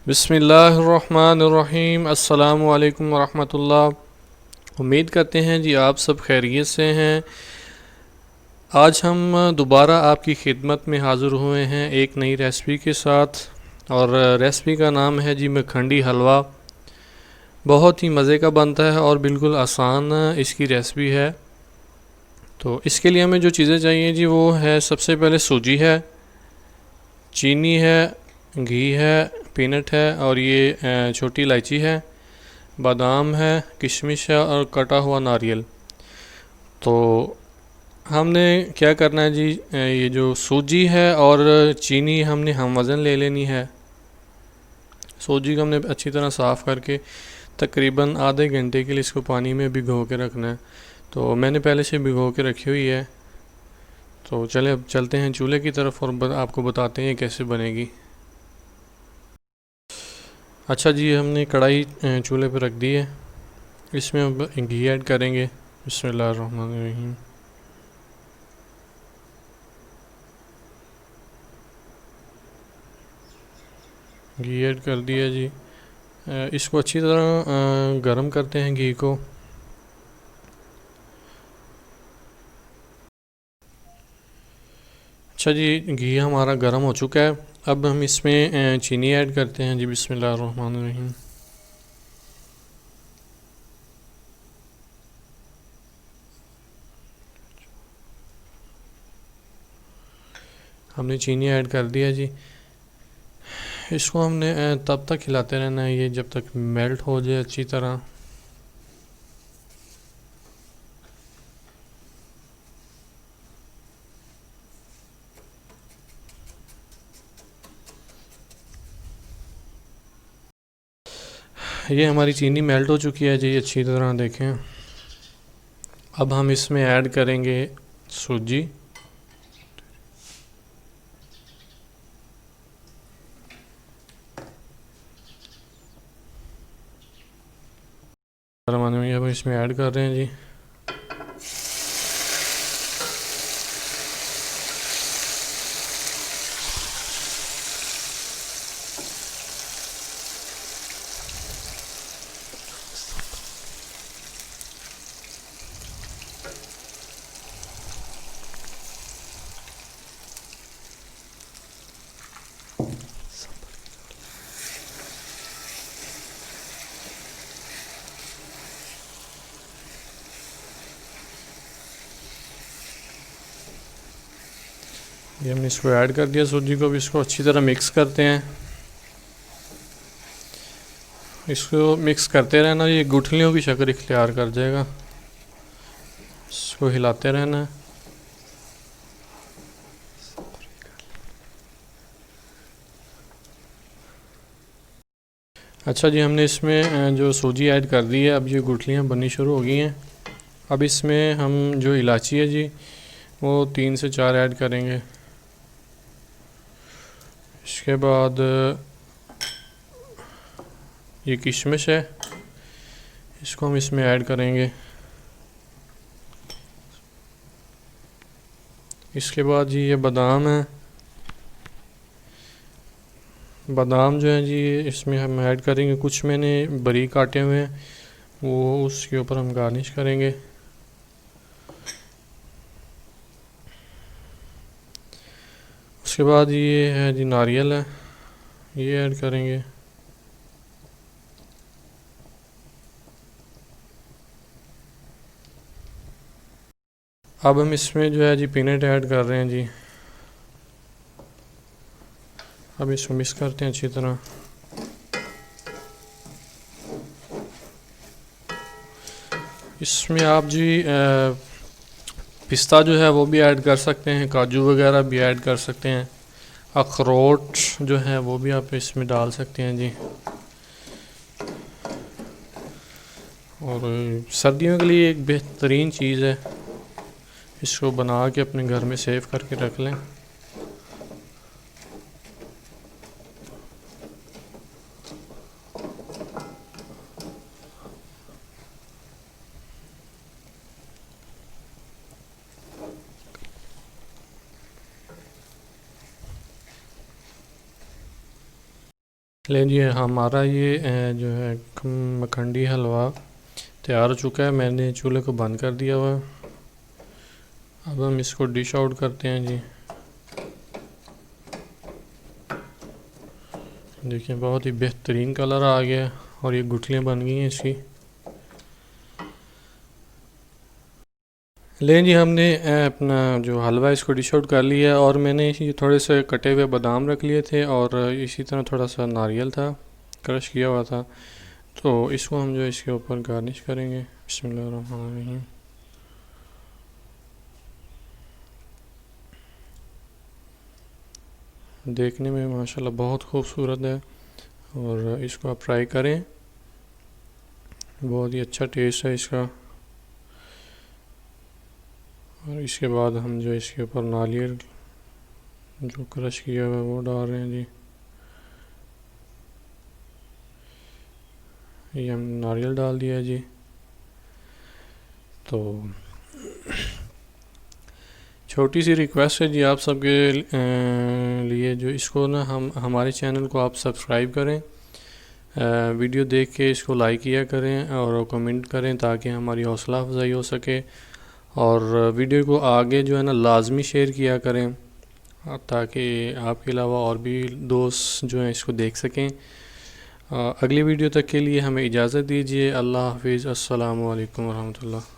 बिस्मिल्लाहिर्रहमानिर्रहीम। अस्सलामु अलैकुम वरहमतुल्लाह। उम्मीद करते हैं जी आप सब खैरियत से हैं। आज हम दोबारा आपकी खिदमत में हाज़िर हुए हैं एक नई रेसिपी के साथ, और रेसिपी का नाम है जी मखंडी हलवा। बहुत ही मज़े का बनता है और बिल्कुल आसान इसकी रेसिपी है। तो इसके लिए हमें जो चीज़ें चाहिए जी वो है, सबसे पहले सूजी है, चीनी है, घी है, पीनट है, और ये छोटी इलायची है, बादाम है, किशमिश है और कटा हुआ नारियल। तो हमने क्या करना है जी, ये जो सूजी है और चीनी हमने हम वज़न ले लेनी है। सूजी को हमने अच्छी तरह साफ़ करके तकरीबन आधे घंटे के लिए इसको पानी में भिगो के रखना है। तो मैंने पहले से भिगो के रखी हुई है। तो चले अब चलते हैं चूल्हे की तरफ और आपको बताते हैं ये कैसे बनेगी। अच्छा जी, हमने कढ़ाई चूल्हे पर रख दी है। इसमें अब घी ऐड करेंगे। बिस्मिल्लाहिर्रहमानिर्रहीम। घी ऐड कर दिया जी। इसको अच्छी तरह गरम करते हैं घी को। अच्छा जी, घी हमारा गरम हो चुका है। अब हम इसमें चीनी ऐड करते हैं जी। बिस्मिल्लाहिर्रहमानिर्रहीम। हमने चीनी ऐड कर दिया जी। इसको हमने तब तक हिलाते रहना है ये जब तक मेल्ट हो जाए अच्छी तरह। ये हमारी चीनी मेल्ट हो चुकी है जी अच्छी तरह, देखें। अब हम इसमें ऐड करेंगे सूजी। अब इसमें ऐड कर रहे हैं जी। ये हमने इसको ऐड कर दिया सूजी को। भी इसको अच्छी तरह मिक्स करते हैं। इसको मिक्स करते रहना, ये गुठलियों की शक्ल इख्तियार कर जाएगा। इसको हिलाते रहना है। अच्छा जी, हमने इसमें जो सूजी ऐड कर दी है, अब ये गुठलियाँ बननी शुरू हो गई हैं। अब इसमें हम जो इलायची है जी वो 3 से 4 ऐड करेंगे। इसके बाद ये किशमिश है, इसको हम इसमें ऐड करेंगे। इसके बाद जी ये बादाम है। बादाम जो है जी इसमें हम ऐड करेंगे। कुछ मैंने बारीक काटे हुए हैं, वो उसके ऊपर हम गार्निश करेंगे। उसके बाद ये है जी नारियल है, ये ऐड करेंगे। अब हम इसमें जो है जी पीनट ऐड कर रहे हैं जी। अब इसको मिक्स करते हैं अच्छी तरह। इसमें आप जी पिस्ता जो है वो भी ऐड कर सकते हैं, काजू वगैरह भी ऐड कर सकते हैं, अखरोट जो है वो भी आप इसमें डाल सकते हैं जी। और सर्दियों के लिए एक बेहतरीन चीज़ है, इसको बना के अपने घर में सेव करके रख लें। लें जी, हमारा ये जो है मखंडी हलवा तैयार हो चुका है। मैंने चूल्हे को बंद कर दिया हुआ है। अब हम इसको डिश आउट करते हैं जी। देखिए बहुत ही बेहतरीन कलर आ गया है और ये गुठलियाँ बन गई हैं इसकी। लें जी, हमने अपना जो हलवा इसको डिश आउट कर लिया है और मैंने इसी थोड़े से कटे हुए बादाम रख लिए थे और इसी तरह थोड़ा सा नारियल था, क्रश किया हुआ था। तो इसको हम जो इसके ऊपर गार्निश करेंगे। बिस्मिल्लाहिर्रहमानिर्रहीम। देखने में माशाल्लाह बहुत खूबसूरत है और इसको आप ट्राई करें, बहुत ही अच्छा टेस्ट है इसका। और इसके बाद हम जो इसके ऊपर नारियल जो क्रश किया हुआ है वो डाल रहे हैं जी। ये हम नारियल डाल दिया जी। तो छोटी सी रिक्वेस्ट है जी आप सबके लिए, जो इसको ना हम हमारे चैनल को आप सब्सक्राइब करें, वीडियो देख के इसको लाइक किया करें और कमेंट करें ताकि हमारी हौसला अफजाई हो सके। और वीडियो को आगे जो है ना लाजमी शेयर किया करें ताकि आपके अलावा और भी दोस्त जो हैं इसको देख सकें। अगली वीडियो तक के लिए हमें इजाज़त दीजिए। अल्लाह हाफिज़। अस्सलामु अलैकुम वरहमतुल्लाह।